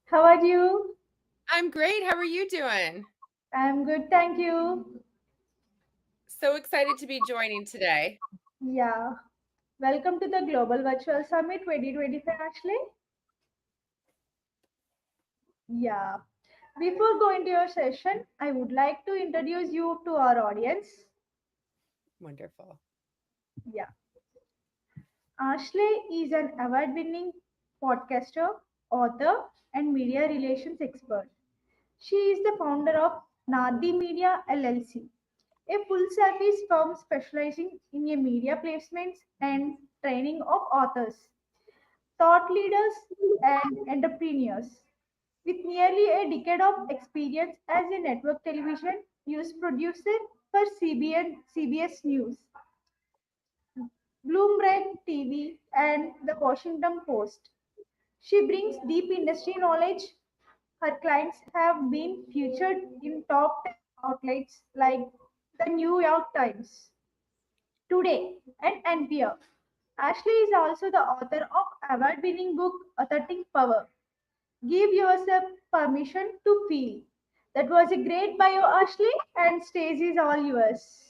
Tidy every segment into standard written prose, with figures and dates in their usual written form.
How are you? I'm great. How are you doing? I'm good, thank you. So excited to be joining today. Yeah. Welcome to the Global Virtual Summit 2025, Ashley. Yeah. Before going to your session, I would like to introduce you to our audience. Wonderful. Yeah. Ashley is an award winning podcaster, author, and media relations expert. She is the founder of Nadi Media LLC, a full service firm specializing in a media placements and training of authors, thought leaders, and entrepreneurs. With nearly a decade of experience as a network television news producer for CBS News, Bloomberg TV, and the Washington Post, she brings deep industry knowledge. Her clients have been featured in top 10 outlets like the New York Times, Today, and NPR. Ashley is also the author of award-winning book Authentic Power. Give yourself permission to feel. That was a great bio, Ashley, and stage is all yours.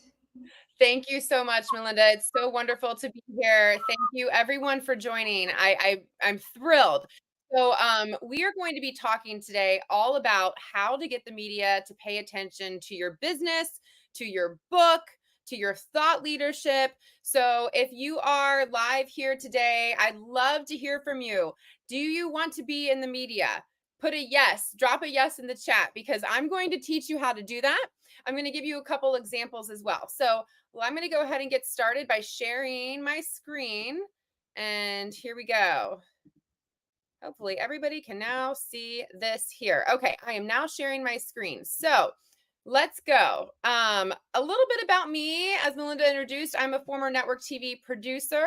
Thank you so much, Melinda. It's so wonderful to be here. Thank you, everyone, for joining. I'm thrilled. We are going to be talking today all about how to get the media to pay attention to your business, to your book, to your thought leadership. So, if you are live here today, I'd love to hear from you. Do you want to be in the media? Put a yes, drop a yes in the chat because I'm going to teach you how to do that. I'm going to give you a couple examples as well. Well, I'm going to go ahead and get started by sharing my screen. And here we go. Hopefully everybody can now see this here. Okay, I am now sharing my screen. So let's go. A little bit about me, as Melinda introduced, I'm a former network TV producer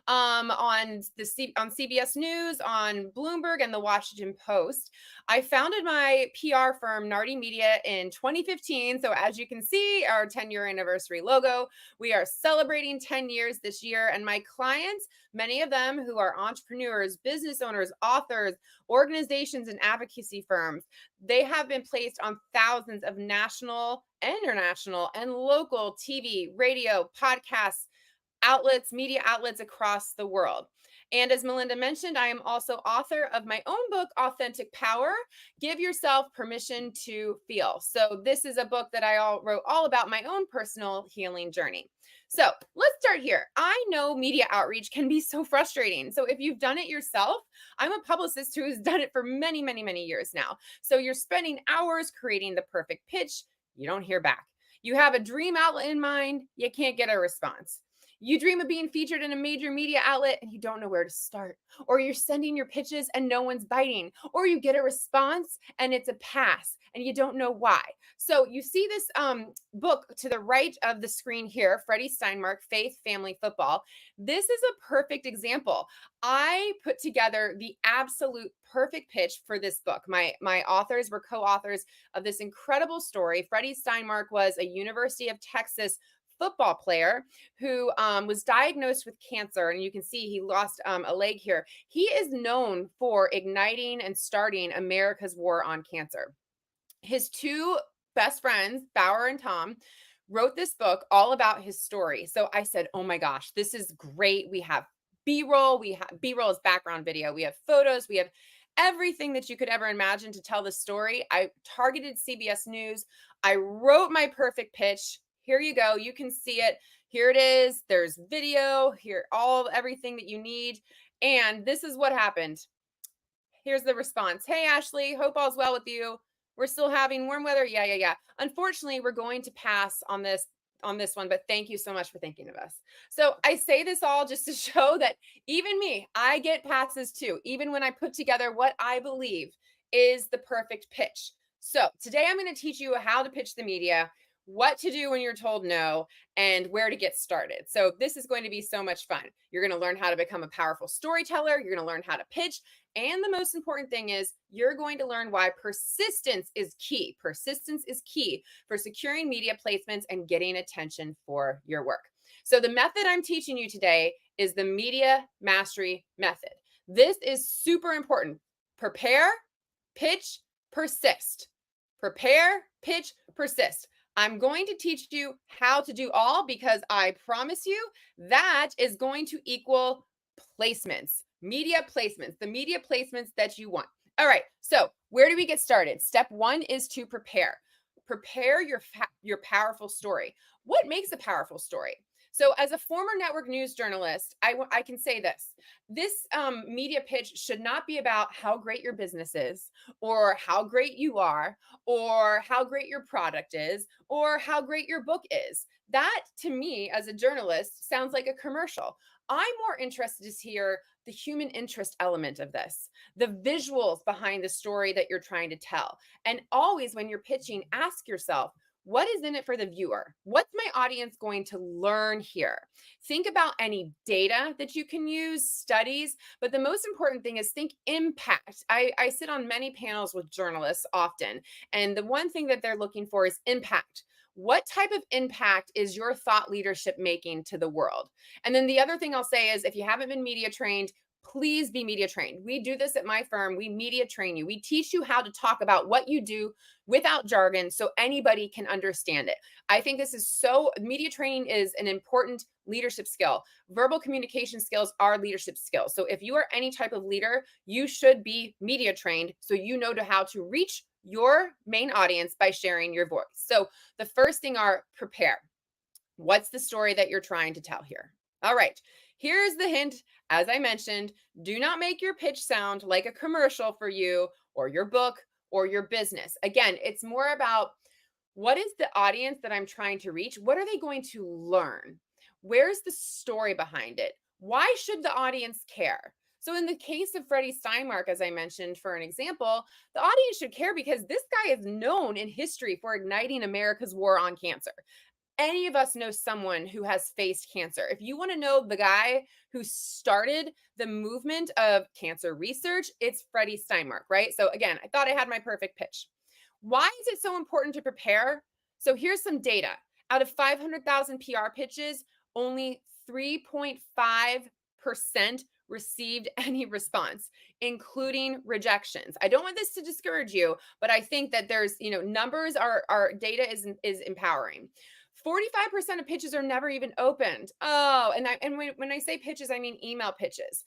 on CBS News, on Bloomberg, and the Washington Post. I founded my PR firm, Nardi Media, in 2015. So as you can see, our 10-year anniversary logo, we are celebrating 10 years this year. And my clients, many of them who are entrepreneurs, business owners, authors, organizations, and advocacy firms, they have been placed on thousands of national, international, and local TV, radio, podcasts, outlets, media outlets across the world. And as Melinda mentioned, I am also author of my own book, Authentic Power, Give Yourself Permission to Feel. So this is a book that I wrote all about my own personal healing journey. So let's start here. I know media outreach can be so frustrating. So if you've done it yourself, I'm a publicist who has done it for many, many, many years now. So you're spending hours creating the perfect pitch. You don't hear back. You have a dream outlet in mind. You can't get a response. You dream of being featured in a major media outlet and you don't know where to start. Or you're sending your pitches and no one's biting. Or you get a response and it's a pass and you don't know why. So you see this book to the right of the screen here, Freddie Steinmark, Faith, Family, Football. This is a perfect example. I put together the absolute perfect pitch for this book. My authors were co-authors of this incredible story. Freddie Steinmark was a University of Texas football player who was diagnosed with cancer. And you can see he lost a leg here. He is known for igniting and starting America's war on cancer. His two best friends, Bauer and Tom, wrote this book all about his story. So I said, oh my gosh, this is great. We have B-roll. We have B-roll is background video. We have photos. We have everything that you could ever imagine to tell the story. I targeted CBS News. I wrote my perfect pitch. Here you go. You can see it. Here it is. There's video. Here, everything that you need. And this is what happened. Here's the response. Hey, Ashley, hope all's well with you. We're still having warm weather. Yeah. Unfortunately, we're going to pass on this one, but thank you so much for thinking of us. So I say this all just to show that even me, I get passes too, even when I put together what I believe is the perfect pitch. So today I'm going to teach you how to pitch the media, what to do when you're told no, and where to get started. So this is going to be so much fun. You're going to learn how to become a powerful storyteller. You're going to learn how to pitch. And the most important thing is you're going to learn why persistence is key. Persistence is key for securing media placements and getting attention for your work. So the method I'm teaching you today is the Media Mastery Method. This is super important. Prepare, Pitch, persist. Prepare, pitch, persist. I'm going to teach you how to do all because I promise you that is going to equal placements, media placements, the media placements that you want. All right, so where do we get started? Step one is to prepare. Prepare your powerful story. What makes a powerful story? So as a former network news journalist, I can say this. This media pitch should not be about how great your business is or how great you are or how great your product is or how great your book is. That to me as a journalist sounds like a commercial. I'm more interested to hear the human interest element of this, the visuals behind the story that you're trying to tell. And always when you're pitching, ask yourself, what is in it for the viewer? What's my audience going to learn here? Think about any data that you can use, studies, but the most important thing is think impact. I sit on many panels with journalists often, and the one thing that they're looking for is impact. What type of impact is your thought leadership making to the world? And then the other thing I'll say is if you haven't been media trained, please be media trained. We do this at my firm. We media train you. We teach you how to talk about what you do without jargon so anybody can understand it. I think this is media training is an important leadership skill. Verbal communication skills are leadership skills. So if you are any type of leader, you should be media trained so you know how to reach your main audience by sharing your voice. So the first thing are prepare. What's the story that you're trying to tell here? All right, here's the hint. As I mentioned, do not make your pitch sound like a commercial for you or your book or your business. Again, it's more about what is the audience that I'm trying to reach? What are they going to learn? Where's the story behind it? Why should the audience care? So in the case of Freddie Steinmark, as I mentioned, for an example, the audience should care because this guy is known in history for igniting America's war on cancer. Any of us know someone who has faced cancer. If you want to know the guy who started the movement of cancer research, it's Freddie Steinmark, right? So again, I thought I had my perfect pitch. Why is it so important to prepare? So here's some data. Out of 500,000 PR pitches, only 3.5% received any response, including rejections. I don't want this to discourage you, but I think that there's, numbers are data is empowering. 45% of pitches are never even opened. Oh, and when I say pitches, I mean email pitches.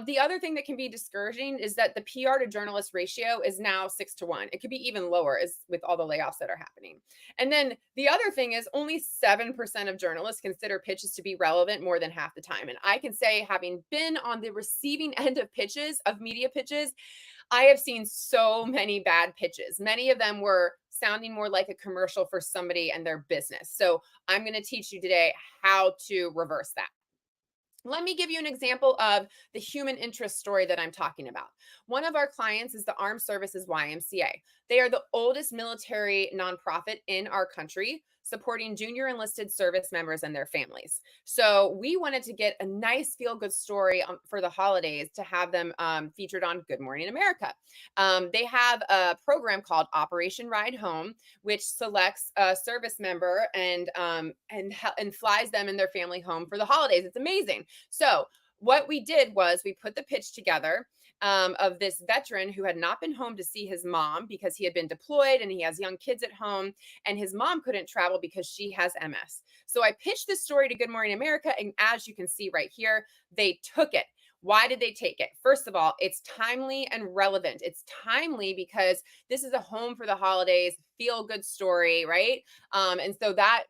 The other thing that can be discouraging is that the PR to journalist ratio is now 6-1. It could be even lower with all the layoffs that are happening. And then the other thing is only 7% of journalists consider pitches to be relevant more than half the time. And I can say, having been on the receiving end of pitches, of media pitches, I have seen so many bad pitches. Many of them were sounding more like a commercial for somebody and their business. So I'm going to teach you today how to reverse that. Let me give you an example of the human interest story that I'm talking about. One of our clients is the Armed Services YMCA. They are the oldest military nonprofit in our country, supporting junior enlisted service members and their families. So we wanted to get a nice feel-good story for the holidays to have them featured on Good Morning America. They have a program called Operation Ride Home, which selects a service member and flies them and their family home for the holidays. It's amazing. So what we did was we put the pitch together of this veteran who had not been home to see his mom because he had been deployed and he has young kids at home, and his mom couldn't travel because she has MS. So I pitched this story to Good Morning America, and as you can see right here, they took it. Why did they take it? First of all, it's timely and relevant. It's timely because this is a home for the holidays, feel good story, right? And so that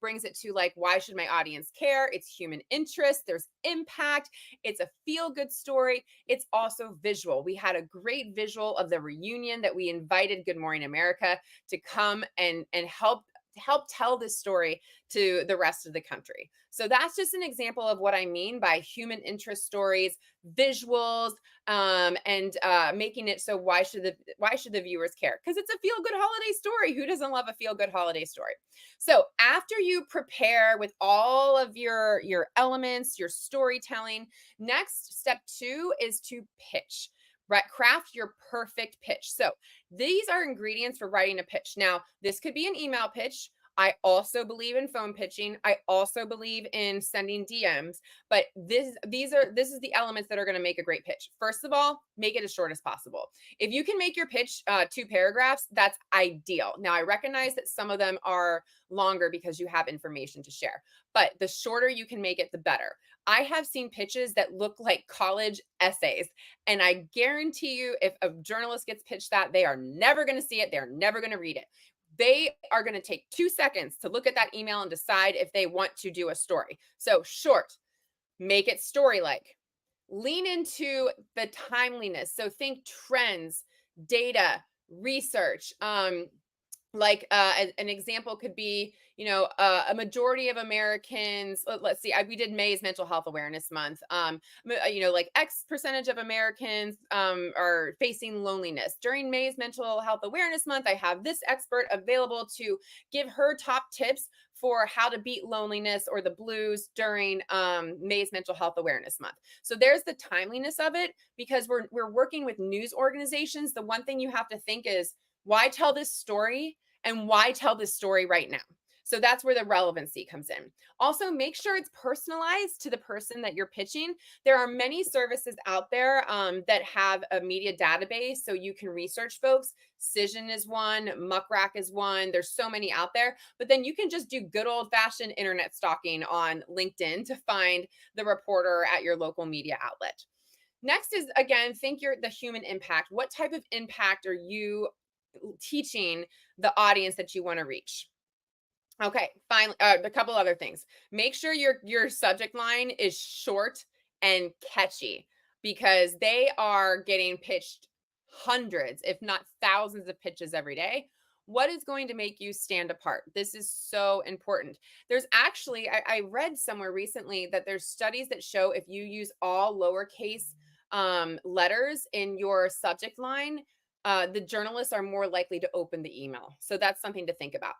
brings it to like, why should my audience care? It's human interest. There's impact. It's a feel good story. It's also visual. We had a great visual of the reunion that we invited Good Morning America to come and help tell this story to the rest of the country. So that's just an example of what I mean by human interest stories, visuals, and making it so why should the viewers care? Because it's a feel-good holiday story. Who doesn't love a feel-good holiday story? So after you prepare with all of your elements, your storytelling, next step 2 is to pitch. Right, craft your perfect pitch. So these are ingredients for writing a pitch. Now, this could be an email pitch. I also believe in phone pitching. I also believe in sending DMs, but this is the elements that are going to make a great pitch. First of all, make it as short as possible. If you can make your pitch 2 paragraphs, that's ideal. Now, I recognize that some of them are longer because you have information to share, but the shorter you can make it, the better. I have seen pitches that look like college essays, and I guarantee you, if a journalist gets pitched that, they are never going to see it. They're never going to read it. They are going to take 2 seconds to look at that email and decide if they want to do a story. So short, make it story-like. Lean into the timeliness. So think trends, data, research. An example could be, a majority of Americans, let's see, we did May's Mental Health Awareness Month. Like X percentage of Americans are facing loneliness. During May's Mental Health Awareness Month, I have this expert available to give her top tips for how to beat loneliness or the blues during May's Mental Health Awareness Month. So there's the timeliness of it, because we're working with news organizations. The one thing you have to think is, why tell this story, and why tell this story right now? So that's where the relevancy comes in. Also, make sure it's personalized to the person that you're pitching. There are many services out there that have a media database, so you can research folks. Cision is one, Muckrack is one. There's so many out there. But then you can just do good old-fashioned internet stalking on LinkedIn to find the reporter at your local media outlet. Next is, again, think the human impact. What type of impact are you teaching the audience that you want to reach? Okay, finally, a couple other things. Make sure your subject line is short and catchy, because they are getting pitched hundreds, if not thousands of pitches every day. What is going to make you stand apart? This is so important. There's actually, I read somewhere recently that there's studies that show if you use all lowercase letters in your subject line, the journalists are more likely to open the email. So that's something to think about.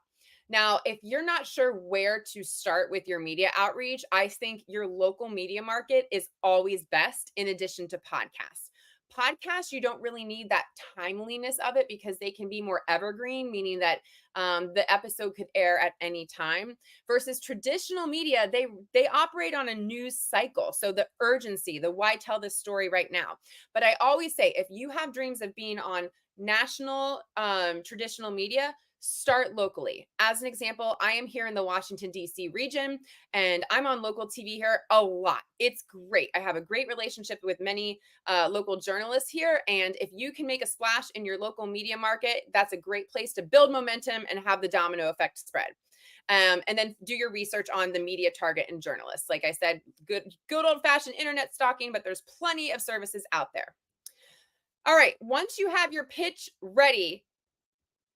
Now, if you're not sure where to start with your media outreach, I think your local media market is always best, in addition to podcasts. Podcasts, you don't really need that timeliness of it, because they can be more evergreen, meaning that the episode could air at any time, versus traditional media. They operate on a news cycle. So the urgency, the why tell this story right now. But I always say, if you have dreams of being on national traditional media, start locally. As an example, I am here in the Washington, D.C. region, and I'm on local TV here a lot. It's great. I have a great relationship with many local journalists here. And if you can make a splash in your local media market, that's a great place to build momentum and have the domino effect spread. And then do your research on the media target and journalists. Like I said, good old-fashioned internet stalking, but there's plenty of services out there. All right, once you have your pitch ready,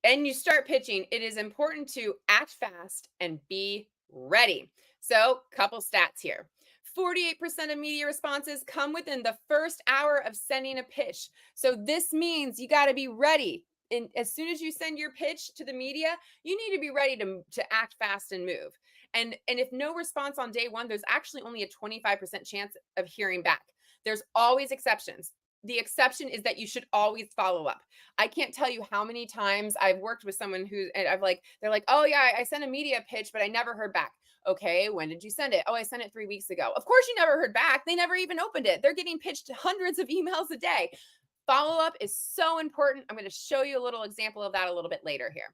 and you start pitching, it is important to act fast and be ready. So, couple stats here. 48% of media responses come within the first hour of sending a pitch. So this means you got to be ready. And as soon as you send your pitch to the media, you need to be ready to act fast and move. And if no response on day one, there's actually only a 25% chance of hearing back. There's always exceptions. The exception is that you should always follow up. I can't tell you how many times I've worked with someone they're like, oh yeah, I sent a media pitch, but I never heard back. Okay, when did you send it? Oh, I sent it 3 weeks ago. Of course you never heard back. They never even opened it. They're getting pitched hundreds of emails a day. Follow up is so important. I'm going to show you a little example of that a little bit later here.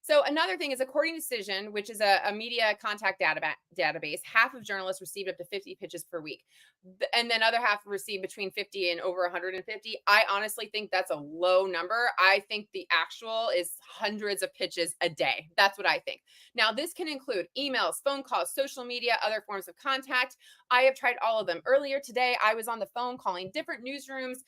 So another thing is, according to Cision, which is a media contact database, half of journalists received up to 50 pitches per week. And then other half receive between 50 and over 150. I honestly think that's a low number. I think the actual is hundreds of pitches a day. That's what I think. Now, this can include emails, phone calls, social media, other forms of contact. I have tried all of them. Earlier today, I was on the phone calling different newsrooms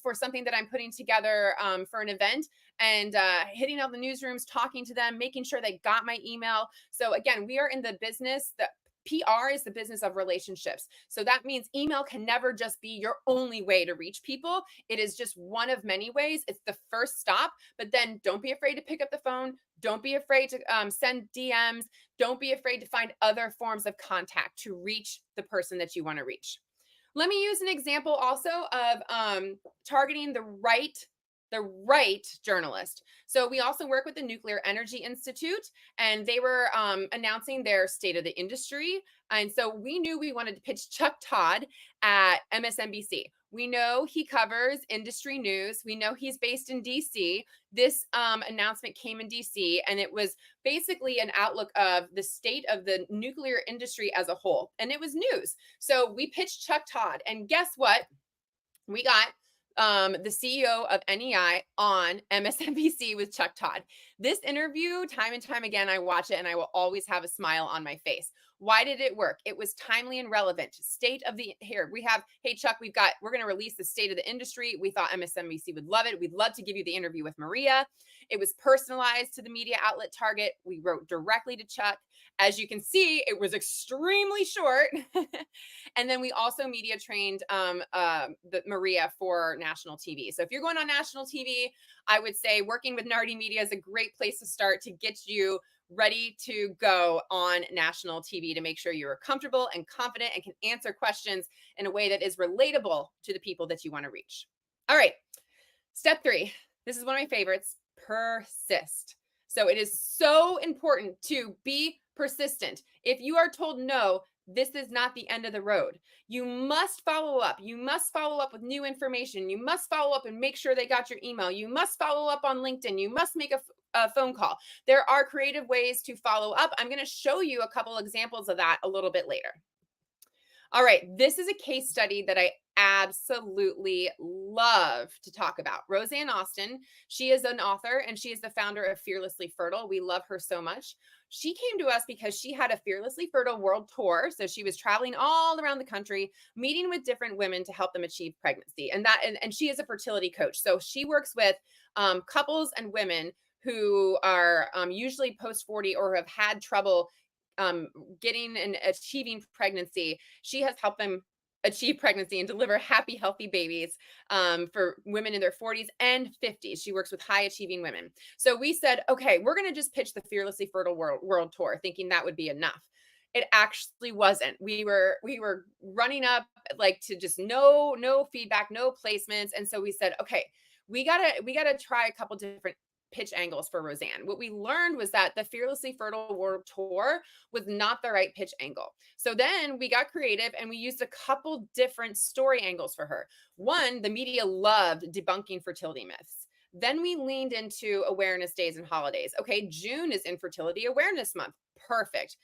for something that I'm putting together for an event, and hitting all the newsrooms, talking to them, making sure they got my email. So again, we are in the business that PR is the business of relationships. So that means email can never just be your only way to reach people. It is just one of many ways. It's the first stop, but then don't be afraid to pick up the phone. Don't be afraid to send DMs. Don't be afraid to find other forms of contact to reach the person that you want to reach. Let me use an example also of targeting the the right journalist. So we also work with the Nuclear Energy Institute, and they were announcing their state of the industry. And so we knew we wanted to pitch Chuck Todd at MSNBC. We know he covers industry news. We know he's based in DC. This announcement came in DC, and it was basically an outlook of the state of the nuclear industry as a whole. And it was news. So we pitched Chuck Todd, and guess what? We got the CEO of NEI on MSNBC with Chuck Todd. This interview, time and time again, I watch it and I will always have a smile on my face. Why did it work? It was timely and relevant. State of the, here we have, hey Chuck, we're going to release the state of the industry. We thought MSNBC would love it. We'd love to give you the interview with Maria. It was personalized to the media outlet target. We wrote directly to Chuck. As you can see, it was extremely short. And then we also media trained Maria for national TV. So if you're going on national TV, I would say working with Nardi Media is a great place to start to get you ready to go on national TV, to make sure you're comfortable and confident and can answer questions in a way that is relatable to the people that you want to reach. All right, step 3. This is one of my favorites, persist. So it is so important to be persistent. If you are told no, this is not the end of the road. You must follow up. You must follow up with new information. You must follow up and make sure they got your email. You must follow up on LinkedIn. You must make a phone call. There are creative ways to follow up. I'm going to show you a couple examples of that a little bit later. All right, this is a case study that I absolutely love to talk about. Roseanne Austin, she is an author and she is the founder of Fearlessly Fertile. We love her so much. She came to us because she had a Fearlessly Fertile world tour. So she was traveling all around the country, meeting with different women to help them achieve pregnancy. And she is a fertility coach. So she works with couples and women who are usually post 40 or have had trouble getting and achieving pregnancy. She has helped them achieve pregnancy and deliver happy, healthy babies for women in their 40s and 50s. She works with high achieving women. So we said, okay, we're going to just pitch the Fearlessly Fertile World Tour, thinking that would be enough. It actually wasn't. We were running up like to just no feedback, no placements. And so we said, okay, we gotta try a couple different pitch angles for Roseanne. What we learned was that the Fearlessly Fertile World Tour was not the right pitch angle. So then we got creative and we used a couple different story angles for her. One, the media loved debunking fertility myths. Then we leaned into awareness days and holidays. Okay, June is Infertility Awareness Month. Perfect.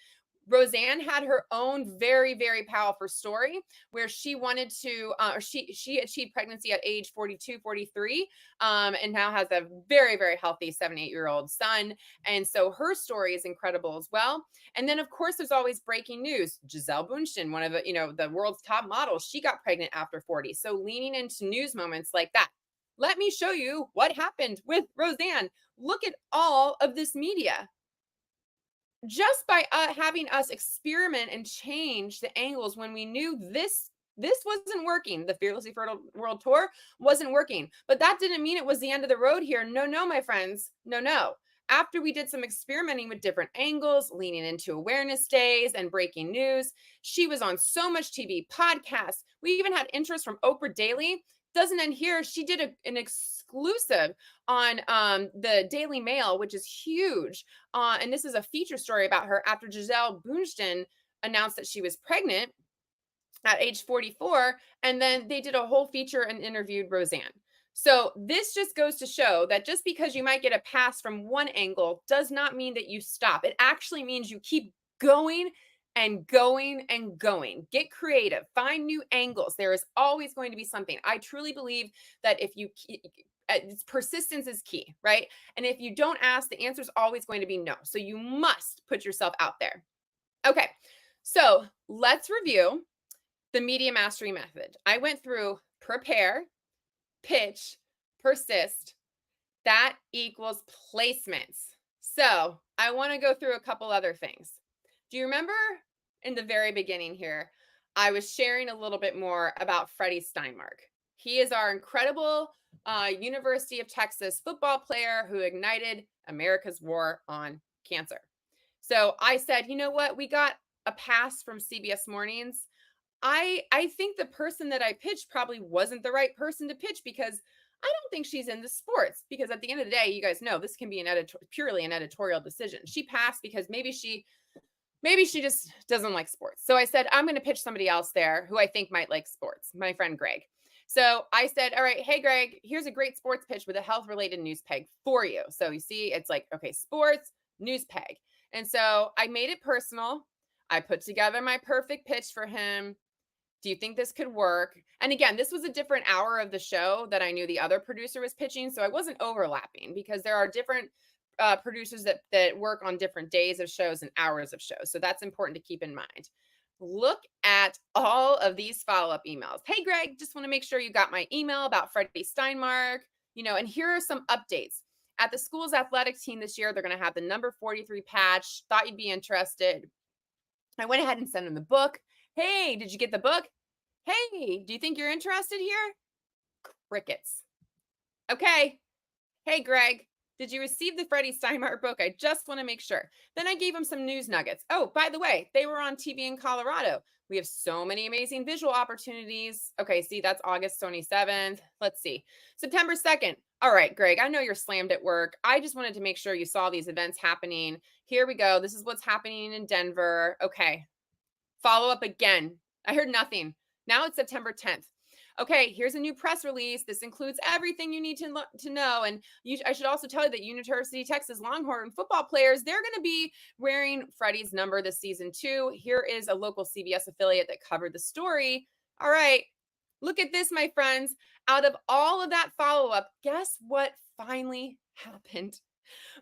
Roseanne had her own very, very powerful story where she wanted to, she achieved pregnancy at age 42, 43, and now has a very, very healthy 7, 8-year-old son. And so her story is incredible as well. And then, of course, there's always breaking news. Gisele Bündchen, one of the world's top models, she got pregnant after 40. So leaning into news moments like that. Let me show you what happened with Roseanne. Look at all of this media. Just by having us experiment and change the angles when we knew this wasn't working. The Fearlessly Fertile World Tour wasn't working. But that didn't mean it was the end of the road here. No, my friends. No. After we did some experimenting with different angles, leaning into awareness days and breaking news, she was on so much TV, podcasts. We even had interest from Oprah Daily. Doesn't end here. She did an exclusive on the Daily Mail, which is huge. And this is a feature story about her after Gisele Bündchen announced that she was pregnant at age 44. And then they did a whole feature and interviewed Roseanne. So this just goes to show that just because you might get a pass from one angle does not mean that you stop. It actually means you keep going and going and going. Get creative, find new angles. There is always going to be something. I truly believe that if you persistence is key, right? And if you don't ask, the answer is always going to be no. So you must put yourself out there. Okay, so let's review the media mastery method. I went through prepare, pitch, persist. That equals placements. So I want to go through a couple other things. Do you remember in the very beginning here, I was sharing a little bit more about Freddie Steinmark. He is our incredible University of Texas football player who ignited America's war on cancer. So I said, you know what? We got a pass from CBS Mornings. I think the person that I pitched probably wasn't the right person to pitch because I don't think she's into sports, because at the end of the day, you guys know this can be purely an editorial decision. She passed because maybe she just doesn't like sports. So I said, I'm going to pitch somebody else there who I think might like sports, my friend Greg. So I said, all right, hey, Greg, here's a great sports pitch with a health related news peg for you. So you see, it's like, okay, sports, news peg. And so I made it personal. I put together my perfect pitch for him. Do you think this could work? And again, this was a different hour of the show that I knew the other producer was pitching. So I wasn't overlapping, because there are different producers that work on different days of shows and hours of shows. So that's important to keep in mind. Look at all of these follow-up emails. Hey, Greg, just want to make sure you got my email about Freddie Steinmark, and here are some updates. At the school's athletic team this year, they're going to have the number 43 patch. Thought you'd be interested. I went ahead and sent him the book. Hey, did you get the book? Hey, do you think you're interested here? Crickets. Okay. Hey, Greg, did you receive the Freddie Steinmark book? I just want to make sure. Then I gave him some news nuggets. Oh, by the way, they were on TV in Colorado. We have so many amazing visual opportunities. Okay, see, that's August 27th. Let's see. September 2nd. All right, Greg, I know you're slammed at work. I just wanted to make sure you saw these events happening. Here we go. This is what's happening in Denver. Okay. Follow up again. I heard nothing. Now it's September 10th. Okay, here's a new press release. This includes everything you need to know. And I should also tell you that University of Texas Longhorn football players, they're going to be wearing Freddie's number this season too. Here is a local CBS affiliate that covered the story. All right, look at this, my friends. Out of all of that follow-up, guess what finally happened?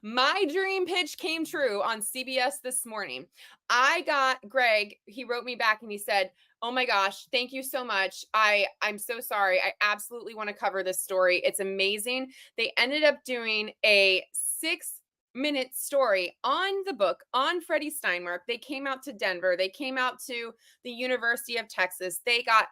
My dream pitch came true on CBS this morning. I got Greg, he wrote me back and he said, oh my gosh, thank you so much. I'm so sorry. I absolutely want to cover this story. It's amazing. They ended up doing a 6-minute story on the book on Freddie Steinmark. They came out to Denver. They came out to the University of Texas. They got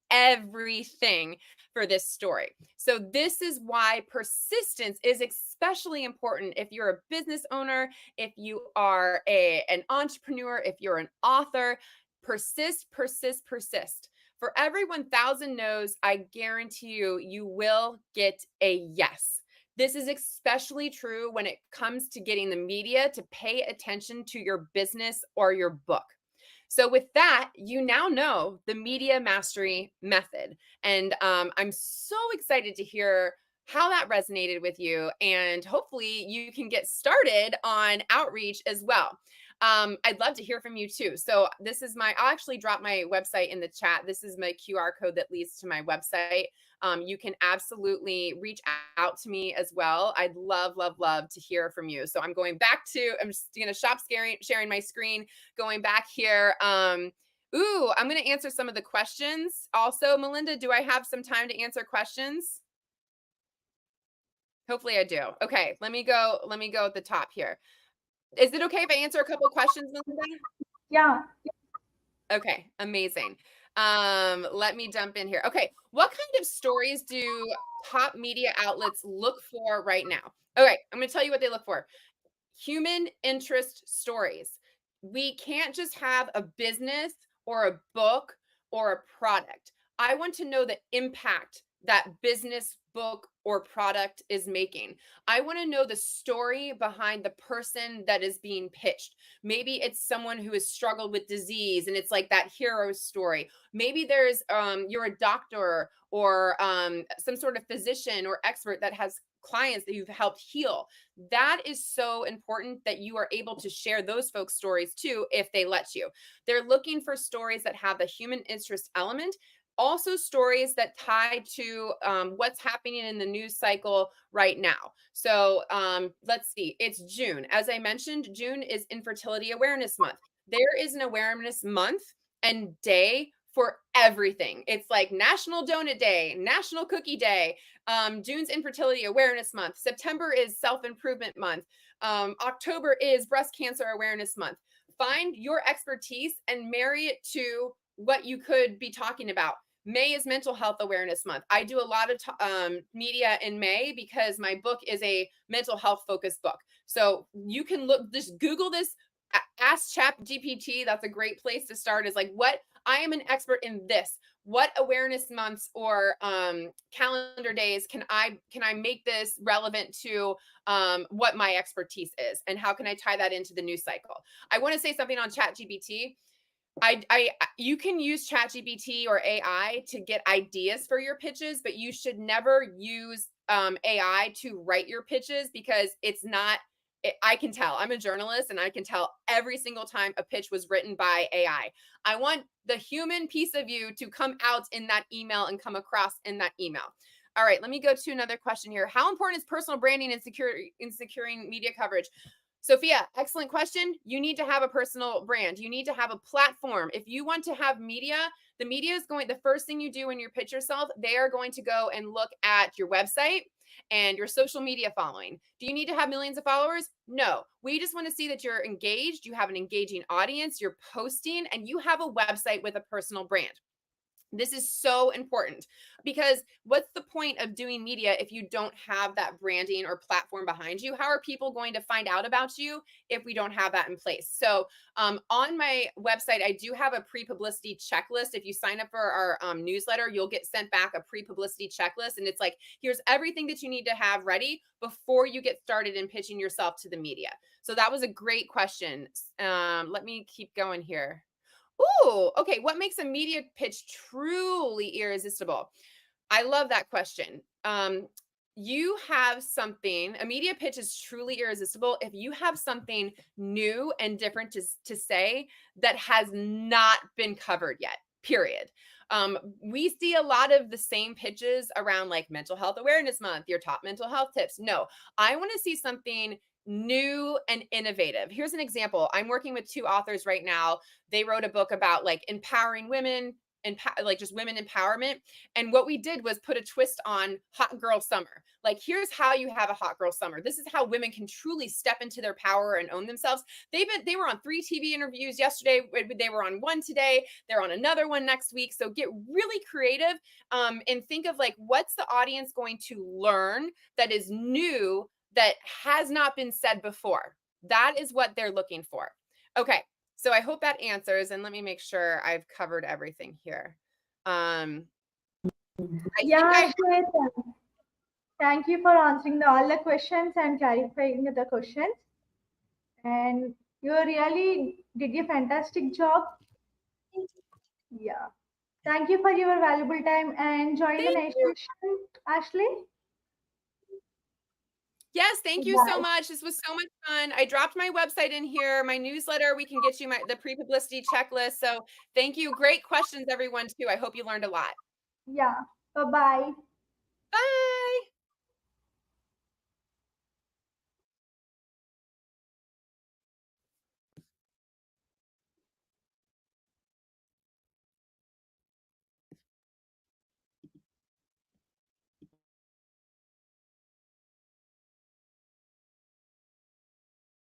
everything for this story. So this is why persistence is especially important if you're a business owner, if you are an entrepreneur, if you're an author. Persist, persist, persist. For every 1,000 no's, I guarantee you will get a yes. This is especially true when it comes to getting the media to pay attention to your business or your book. So with that, you now know the media mastery method. And I'm so excited to hear how that resonated with you. And hopefully you can get started on outreach as well. I'd love to hear from you too. So this is I'll actually drop my website in the chat. This is my QR code that leads to my website. You can absolutely reach out to me as well. I'd love, love, love to hear from you. So I'm going back I'm just going to sharing my screen, going back here. I'm going to answer some of the questions. Also, Melinda, do I have some time to answer questions? Hopefully I do. Okay, let me go at the top here. Is it okay if I answer a couple of questions, Melinda? Yeah. Okay, amazing. Let me jump in here. Okay, what kind of stories do top media outlets look for right now? Okay, I'm going to tell you what they look for. Human interest stories. We can't just have a business or a book or a product. I want to know the impact that business, book, or product is making. I want to know the story behind the person that is being pitched. Maybe it's someone who has struggled with disease and it's like that hero story. Maybe there's you're a doctor or some sort of physician or expert that has clients that you've helped heal. That is so important that you are able to share those folks' stories too, if they let you. They're looking for stories that have the human interest element. Also stories that tie to what's happening in the news cycle right now. So let's see, it's June. As I mentioned, June is Infertility Awareness Month. There is an awareness month and day for everything. It's like National Donut Day, National Cookie Day, June's Infertility Awareness Month. September is Self-Improvement Month. October is Breast Cancer Awareness Month. Find your expertise and marry it to what you could be talking about. May is Mental Health Awareness Month. I do a lot of media in May because my book is a mental health focused book. So you can just Google this, ask ChatGPT. That's a great place to start, is like, what I am an expert in this. what awareness months or calendar days can I make this relevant to what my expertise is, and how can I tie that into the news cycle? I want to say something on ChatGPT. You can use ChatGPT or AI to get ideas for your pitches, but you should never use AI to write your pitches, because it's not. I can tell. I'm a journalist, and I can tell every single time a pitch was written by AI. I want the human piece of you to come out in that email and come across in that email. All right, let me go to another question here. How important is personal branding in securing media coverage? Sophia, excellent question. You need to have a personal brand. You need to have a platform. If you want to have media, the media is the first thing you do when you pitch yourself, they are going to go and look at your website and your social media following. Do you need to have millions of followers? No. We just want to see that you're engaged, you have an engaging audience, you're posting, and you have a website with a personal brand. This is so important, because what's the point of doing media if you don't have that branding or platform behind you? How are people going to find out about you if we don't have that in place? So on my website, I do have a pre-publicity checklist. If you sign up for our newsletter, you'll get sent back a pre-publicity checklist. And it's like, here's everything that you need to have ready before you get started in pitching yourself to the media. So that was a great question. Let me keep going here. Ooh, okay. What makes a media pitch truly irresistible? I love that question. You have something, a media pitch is truly irresistible if you have something new and different to say that has not been covered yet, period. We see a lot of the same pitches around like Mental Health Awareness Month, your top mental health tips. No, I want to see something new and innovative. Here's an example. I'm working with 2 authors right now. They wrote a book about like empowering women and like just women empowerment. And what we did was put a twist on hot girl summer. Like, here's how you have a hot girl summer. This is how women can truly step into their power and own themselves. They were on 3 TV interviews yesterday. They were on 1 today. They're on another one next week. So get really creative and think of like, what's the audience going to learn that is new, that has not been said before? That is what they're looking for. Okay. So I hope that answers, and let me make sure I've covered everything here. Yeah, Shweta. Thank you for answering all the questions and clarifying the questions. And you really did a fantastic job. Yeah. Thank you for your valuable time and join the Thank next you. session, Ashley. Yes, thank you so Bye. much. This was so much fun. I dropped my website in here, my newsletter. We can get you the pre-publicity checklist. So thank you. Great questions, everyone, too. I hope you learned a lot. Yeah. Bye bye. Bye.